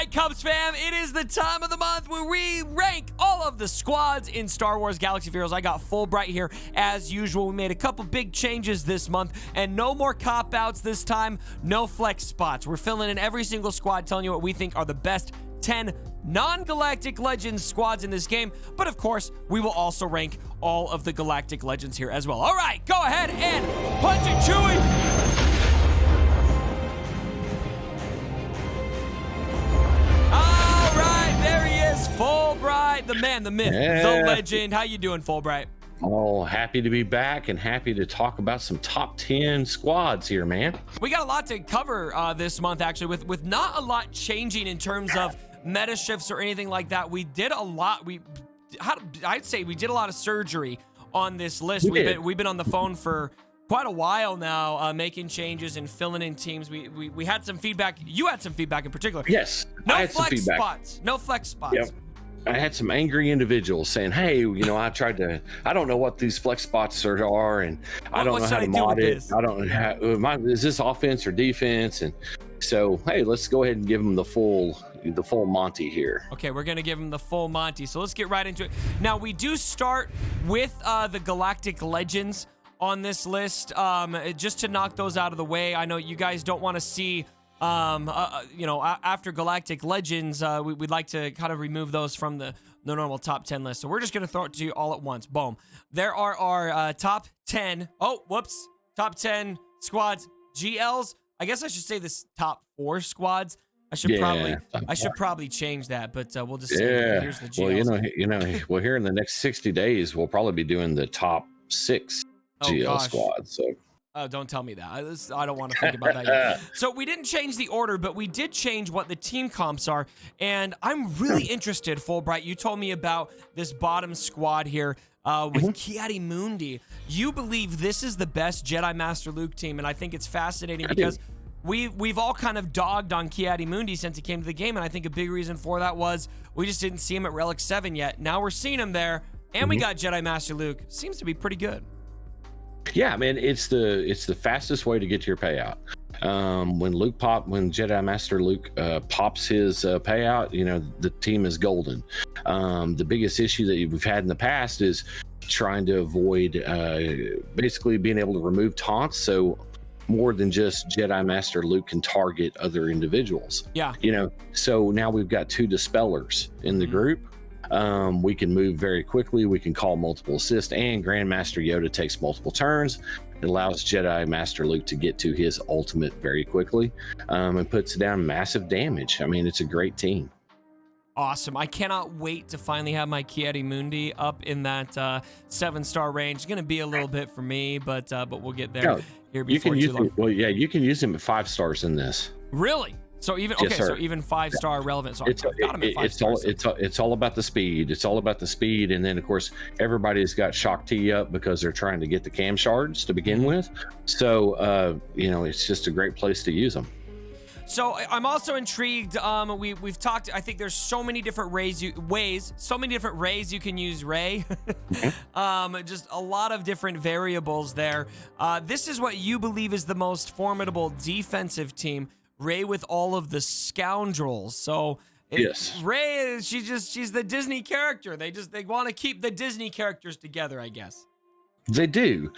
right, Cubs fam, it is the time of the month where we rank all of the squads in Star Wars Galaxy of Heroes. I got Fulbright here as usual. We made a couple big changes this month, and no more cop-outs this time, no flex spots. We're filling in every single squad, telling you what we think are the best 10 non-Galactic Legends squads in this game, but of course, we will also rank all of the Galactic Legends here as well. All right, go ahead and punch it, Chewie! There he is, Fulbright, the man, the myth, the legend. How you doing, Fulbright? Oh, happy to be back and happy to talk about some top 10 squads here, man. We got a lot to cover this month, actually, with not a lot changing in terms of meta shifts or anything like that. We did a lot. I'd say we did a lot of surgery on this list. We've been on the phone for quite a while now, making changes and filling in teams. We had some feedback. You had some feedback in particular. Yes, I had some feedback. No flex spots. Yep. I had some angry individuals saying, hey, I don't know what these flex spots are, and I don't know how to mod it. I don't know is this offense or defense? And so, hey, let's go ahead and give them the full Monty here. Okay, we're gonna give them the full Monty. So let's get right into it. Now, we do start with the Galactic Legends on this list, just to knock those out of the way. I know you guys don't want to see, after Galactic Legends, we'd like to kind of remove those from the normal top 10 list. So we're just going to throw it to you all at once. Boom. There are our top 10. Top 10 squads. GLs. I guess I should say this top 4 squads. I should probably change that, but we'll just say here's the GLs. Well, here in the next 60 days, we'll probably be doing the top 6 GL squad. So don't tell me that. I don't want to think about that yet. So we didn't change the order, but we did change what the team comps are, and I'm really interested, Fulbright. You told me about this bottom squad here with Ki-Adi-Mundi. You believe this is the best Jedi Master Luke team, and I think it's fascinating because we've all kind of dogged on Ki-Adi-Mundi since he came to the game, and I think a big reason for that was we just didn't see him at Relic 7 yet. Now we're seeing him there, and we got Jedi Master Luke. Seems to be pretty good. Yeah, man, it's the fastest way to get to your payout. When Jedi Master Luke pops his payout, the team is golden. The biggest issue that we've had in the past is trying to avoid basically being able to remove taunts, so more than just Jedi Master Luke can target other individuals. Yeah. So now we've got 2 dispellers in the group. We can move very quickly. We can call multiple assists, and Grandmaster Yoda takes multiple turns. It allows Jedi Master Luke to get to his ultimate very quickly, and puts down massive damage. I mean, it's a great team. Awesome. I cannot wait to finally have my Ki-Adi-Mundi up in that 7-star range. It's going to be a little bit for me, but we'll get there here before too long. You can use him at 5 stars in this. Really? So even so even 5-star relevant. So it's all about the speed. It's all about the speed, and then of course everybody's got Shock T up because they're trying to get the cam shards to begin with. So it's just a great place to use them. So I'm also intrigued. We've talked. I think there's so many different ways you can use Rey. Just a lot of different variables there. This is what you believe is the most formidable defensive team. Rey with all of the scoundrels. So yes, Rey is she's the Disney character. They want to keep the Disney characters together, I guess. They do,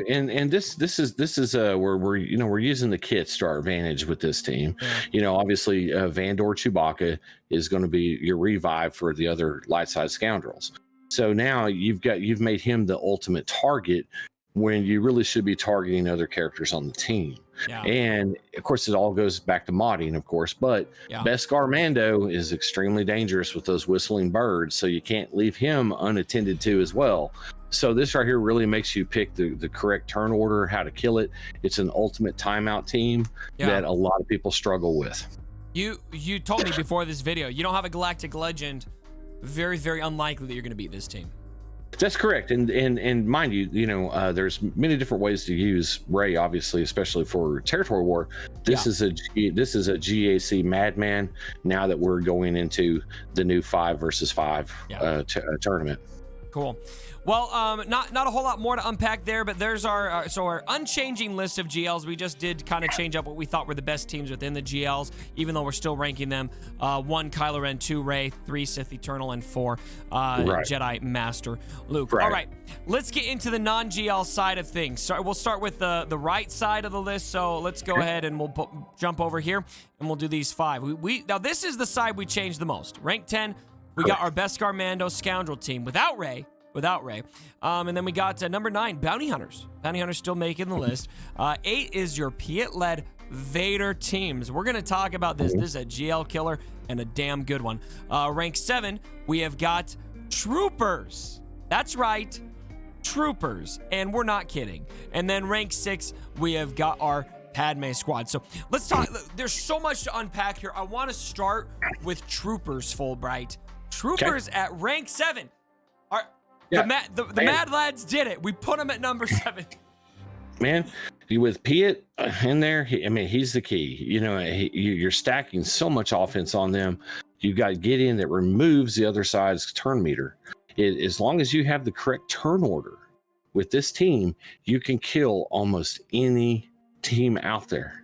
and this is where we're using the kits to our advantage with this team. Obviously Vandor Chewbacca is going to be your revive for the other light side scoundrels. So now you've made him the ultimate target when you really should be targeting other characters on the team. Yeah. And of course, it all goes back to modding, of course, but Beskar Mando is extremely dangerous with those whistling birds, so you can't leave him unattended to as well. So this right here really makes you pick the correct turn order, how to kill it. It's an ultimate timeout team that a lot of people struggle with. You told me before this video, you don't have a Galactic Legend. Very, very unlikely that you're going to beat this team. That's correct, and mind you, there's many different ways to use Rey, obviously, especially for territory war. This is a GAC Madman. Now that we're going into the new 5 versus 5 tournament. Cool. Well, not a whole lot more to unpack there, but there's our unchanging list of GLs. We just did kind of change up what we thought were the best teams within the GLs, even though we're still ranking them 1 Kylo Ren, 2 Rey, 3 Sith Eternal, and 4 Jedi Master Luke. All right, let's get into the non-GL side of things. So we'll start with the right side of the list. So let's go ahead and we'll jump over here and we'll do these 5. Now this is the side we changed the most. Rank 10. We got our Beskar Mando Scoundrel team without Rey. And then we got number 9, Bounty Hunters. Bounty Hunters still making the list. 8 is your Piet-led Vader teams. We're going to talk about this. This is a GL killer and a damn good one. Rank 7, we have got Troopers. That's right, Troopers. And we're not kidding. And then rank 6, we have got our Padme squad. So let's talk. There's so much to unpack here. I want to start with Troopers, Fulbright. Troopers at rank 7. The Mad Lads did it. We put them at number 7. Man, with Piet in there, he's the key. You know, you're stacking so much offense on them. You've got Gideon that removes the other side's turn meter. As long as you have the correct turn order with this team, you can kill almost any team out there.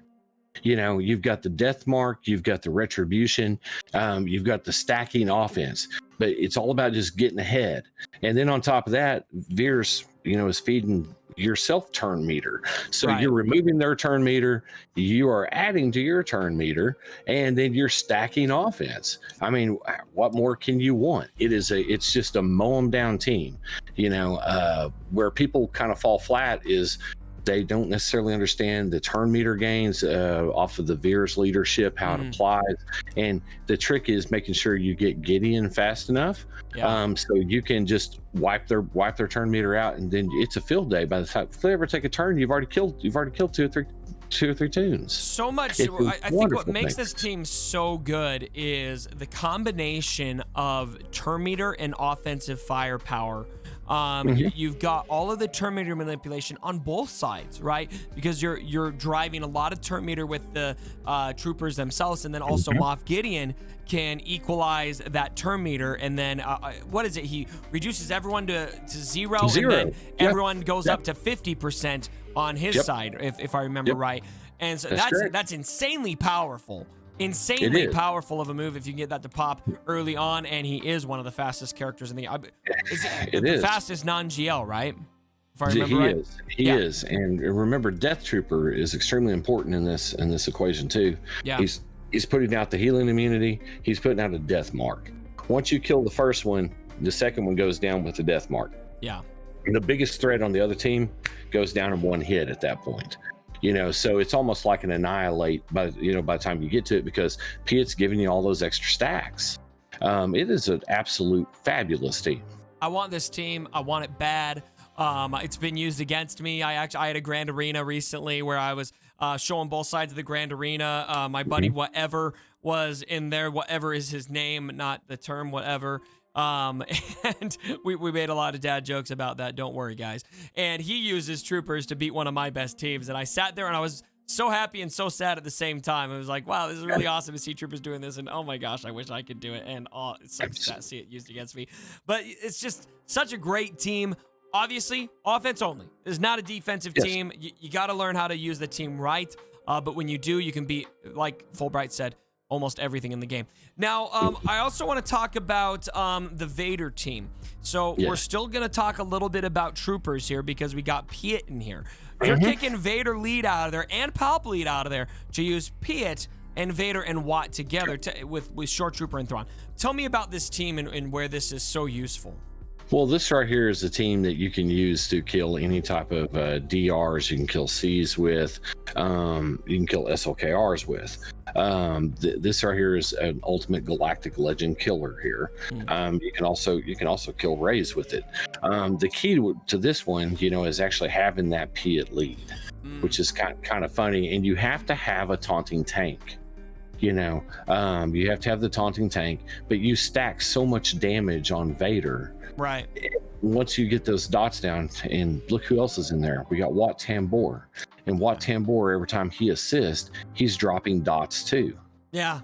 You know, you've got the death mark, you've got the retribution, you've got the stacking offense, but it's all about just getting ahead. And then on top of that, Veers, is feeding your self turn meter. So you're removing their turn meter, you are adding to your turn meter, and then you're stacking offense. I mean, what more can you want? It's just a mow 'em down team. Where people kind of fall flat is they don't necessarily understand the turn meter gains off of the Veers leadership, how it applies. And the trick is making sure you get Gideon fast enough so you can just wipe their turn meter out, and then it's a field day. By the time if they ever take a turn, you've already killed 2 or 3 tunes. So much. I think what makes this team so good is the combination of turn meter and offensive firepower. You've got all of the turn meter manipulation on both sides, right? Because you're driving a lot of turn meter with the troopers themselves, and then also Moff Gideon can equalize that turn meter, and then what is it? He reduces everyone to zero. And then everyone goes up to 50% on his side, if I remember right. And so that's insanely powerful. Insanely powerful of a move if you can get that to pop early on, and he is one of the fastest characters in the fastest non-GL, right? If I remember right. He is. And remember, Death Trooper is extremely important in this equation too. Yeah. He's putting out the healing immunity, he's putting out a death mark. Once you kill the first one, the second one goes down with the death mark. Yeah. And the biggest threat on the other team goes down in 1 hit at that point. So it's almost like an annihilate by the time you get to it, because Piet's giving you all those extra stacks. It is an absolute fabulous team. I want this team. I want it bad. It's been used against me. I had a Grand Arena recently where I was showing both sides of the Grand Arena. My buddy Whatever was in there. Whatever is his name, not the term whatever. And we made a lot of dad jokes about that. Don't worry, guys. And he uses troopers to beat one of my best teams. And I sat there and I was so happy and so sad at the same time. It was like, wow, this is really awesome to see troopers doing this. And oh my gosh, I wish I could do it. And it sucks to see it used against me. But it's just such a great team. Obviously, offense only. It's not a defensive team. You got to learn how to use the team right. But when you do, you can beat, like Fulbright said, almost everything in the game. Now, I also want to talk about the Vader team. So we're still going to talk a little bit about troopers here because we got Piet in here. You're kicking Vader lead out of there and Palp lead out of there to use Piet and Vader and Watt together with Short Trooper and Thrawn. Tell me about this team and where this is so useful. Well, this right here is a team that you can use to kill any type of DRs. You can kill Cs with. You can kill SLKRs with. This right here is an ultimate Galactic Legend killer here. You can also kill Rays with it. The key to this one, is actually having that Piet lead, which is kind of funny. And you have to have a taunting tank. You have to have the taunting tank, but you stack so much damage on Vader. Right. Once you get those dots down, and look who else is in there. We got Wat Tambor. And Wat Tambor, every time he assists, he's dropping dots too. Yeah.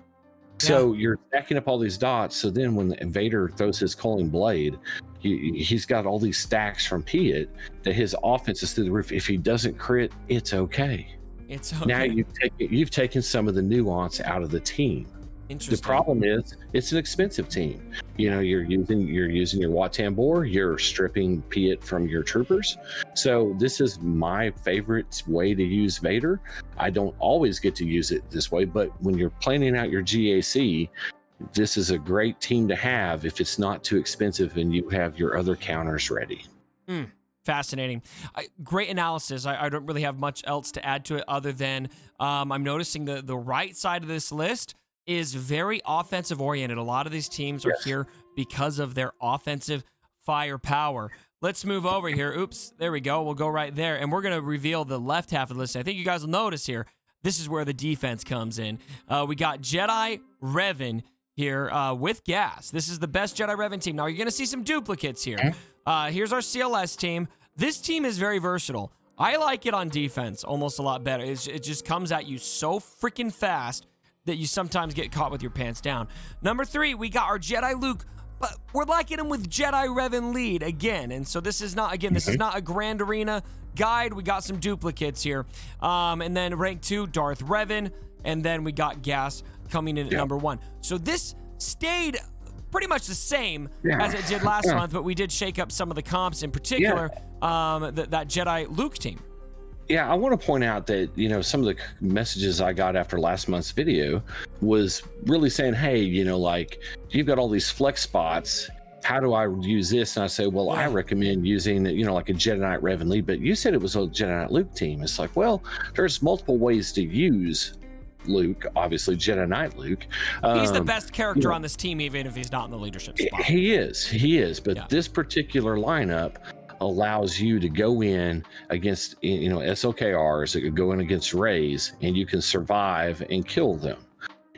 So you're stacking up all these dots. So then when Vader throws his Culling Blade, he's got all these stacks from Piet that his offense is through the roof. If he doesn't crit, it's okay. It's okay. Now you've taken some of the nuance out of the team. The problem is it's an expensive team. You know, you're using your Wat Tambor, you're stripping Piet from your troopers. So this is my favorite way to use Vader. I don't always get to use it this way, but when you're planning out your GAC, this is a great team to have if it's not too expensive and you have your other counters ready. Fascinating. Great analysis. I don't really have much else to add to it other than I'm noticing the right side of this list is very offensive oriented. A lot of these teams are here because of their offensive firepower. Let's move over here. Oops, there we go. We'll go right there. And we're going to reveal the left half of the list. I think you guys will notice here, this is where the defense comes in. We got Jedi Revan here with gas. This is the best Jedi Revan team. Now, you're going to see some duplicates here. Here's our CLS team. This team is very versatile. I like it on defense almost a lot better. It just comes at you so freaking fast that you sometimes get caught with your pants down. Number 3, we got our Jedi Luke, but we're liking him with Jedi Revan lead again. And so this is not, again, this is not a Grand Arena guide. We got some duplicates here. And then rank 2, Darth Revan. And then we got gas coming in at number 1. So this stayed pretty much the same as it did last month, but we did shake up some of the comps, in particular that Jedi Luke team. Yeah, I want to point out that, you know, some of the messages I got after last month's video was really saying, hey, you know, like, you've got all these flex spots. How do I use this? And I say, well, I recommend using, you know, like a Jedi Knight Revan lead, but you said it was a Jedi Knight Luke team. It's like, well, there's multiple ways to use Luke, obviously Jedi Knight Luke. He's the best character on this team, even if he's not in the leadership spot. He is. But this particular lineup allows you to go in against, you know, SLKRs that could go in against Rays, and you can survive and kill them.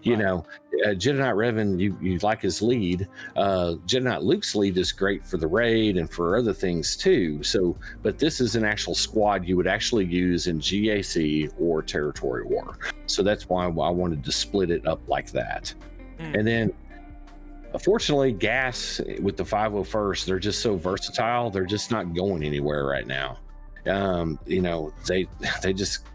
You know, Jedi Knight Revan, you like his lead. Jedi Knight Luke's lead is great for the raid and for other things too. So, but this is an actual squad you would actually use in GAC or Territory War. So that's why I wanted to split it up like that. And then, unfortunately, gas with the 501st, they're just so versatile. They're just not going anywhere right now. You know, they just,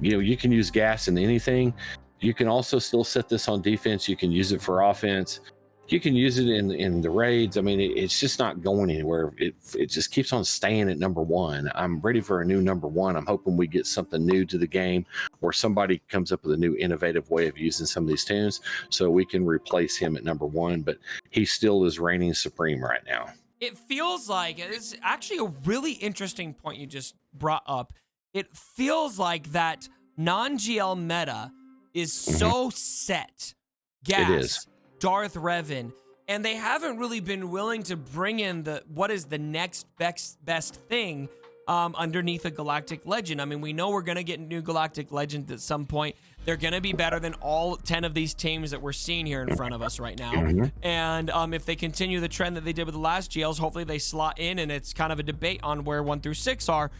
you know, you can use gas in anything. You can also still set this on defense. You can use it for offense. You can use it in the raids. I mean, it's just not going anywhere. It just keeps on staying at number 1. I'm ready for a new number 1. I'm hoping we get something new to the game, or somebody comes up with a new innovative way of using some of these tunes so we can replace him at number 1. But he still is reigning supreme right now. It feels like, it's actually a really interesting point you just brought up. It feels like that non-GL meta is so set. Gas, it is. Darth Revan, and they haven't really been willing to bring in what is the next best thing underneath a Galactic Legend. I mean, we know we're going to get new Galactic Legends at some point. They're going to be better than all 10 of these teams that we're seeing here in front of us right now. And if they continue the trend that they did with the last GLs, hopefully they slot in, and it's kind of a debate on where 1 through 6 are,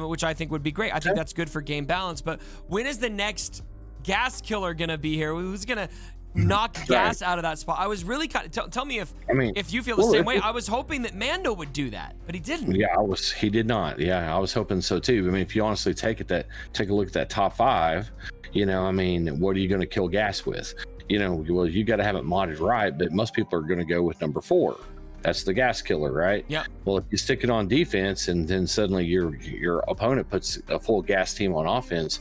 which I think would be great. I think that's good for game balance. But when is the next gas killer gonna be here? Who's gonna knock gas out of that spot? I was really kind of tell me if you feel the same way. I was hoping that Mando would do that, but he didn't. He did not. I was hoping so too. I mean, if you honestly take a look at that top 5, you know, I mean, what are you going to kill gas with? You know, well, you got to have it modded right, but most people are going to go with number 4. That's the gas killer, right? Yeah. Well, if you stick it on defense and then suddenly your opponent puts a full gas team on offense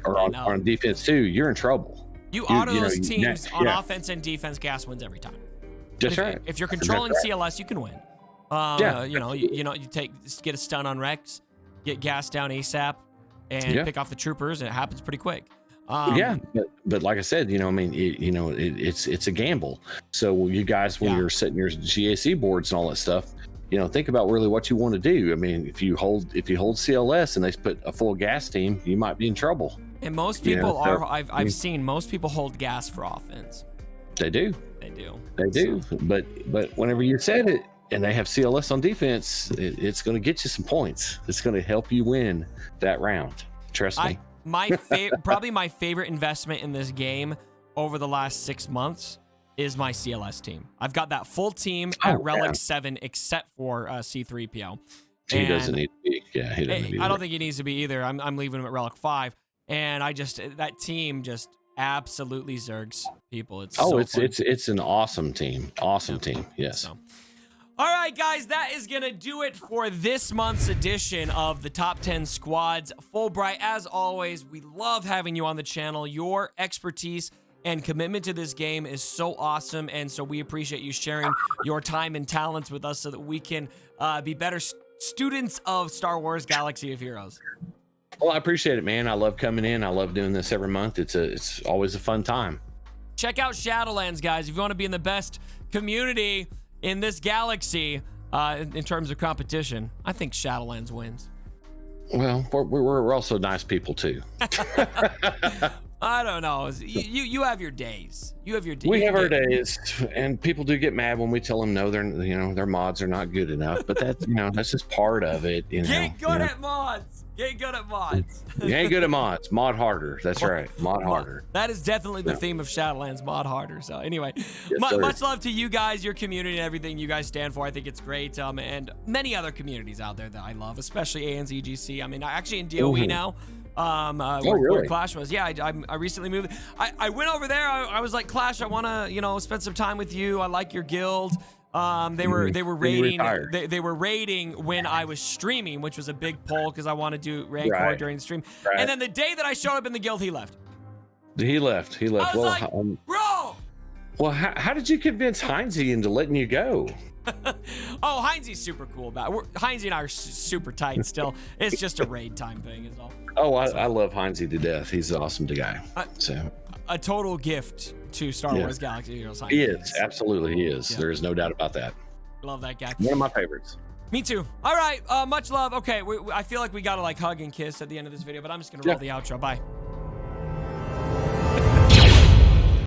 or on defense too, you're in trouble. You auto those teams on offense and defense, gas wins every time. That's right. If you're controlling CLS, you can win. You know, you get a stun on Rex, get gas down ASAP, and pick off the troopers, and it happens pretty quick. But like I said, you know, I mean, it's a gamble. So you guys, when you're setting your GAC boards and all that stuff, you know, think about really what you want to do. I mean, if you hold CLS and they put a full gas team, you might be in trouble. And most people I've seen most people hold gas for offense. They do. They do. But whenever you set it and they have CLS on defense, it's going to get you some points. It's going to help you win that round. Trust me. Probably my favorite investment in this game over the last 6 months is my CLS team. I've got that full team at Relic 7 except for C3PO. He doesn't need to be. Yeah, he doesn't need to be. I don't think he needs to be either. I'm leaving him at Relic 5. And that team just absolutely zergs people. It's an awesome team. Awesome team. Yes. So. All right, guys, that is going to do it for this month's edition of the Top 10 Squads. Fulbright, as always, we love having you on the channel. Your expertise and commitment to this game is so awesome, and so we appreciate you sharing your time and talents with us so that we can be better students of Star Wars Galaxy of Heroes. Well, I appreciate it, man. I love coming in. I love doing this every month. It's always a fun time. Check out Shadowlands, guys, if you want to be in the best community in this galaxy in terms of competition. I think Shadowlands wins. Well, we're also nice people too. I don't know. You have your days. You have your days. We have our days, and people do get mad when we tell them no, their mods are not good enough. But that's that's just part of it. Get good at mods. Get good at mods. You ain't good at mods. Mod harder. That's right. Mod harder. That is definitely the theme of Shadowlands. Mod harder. So anyway, much love to you guys, your community, and everything you guys stand for. I think it's great. And many other communities out there that I love, especially ANZGC. I mean, actually in DOE now. Where Clash was. Yeah, I recently moved. I went over there. I was like, Clash, I want to spend some time with you. I like your guild. They were raiding. They were raiding when I was streaming, which was a big pull because I want to do Rancor during the stream. And then the day that I showed up in the guild, he left. He left. I was like, bro. Well, how did you convince Heinzie into letting you go? Oh, Heinzie's super cool about it. Heinzie and I are super tight still. It's just a raid time thing is all. Oh, I love Heinzie to death. He's an awesome guy. A total gift to Star Wars Galaxy Heroes. He is. Absolutely, he is. Yeah. There is no doubt about that. Love that guy. One of my favorites. Me too. All right. Much love. Okay. I feel like we got to hug and kiss at the end of this video, but I'm just going to roll the outro. Bye.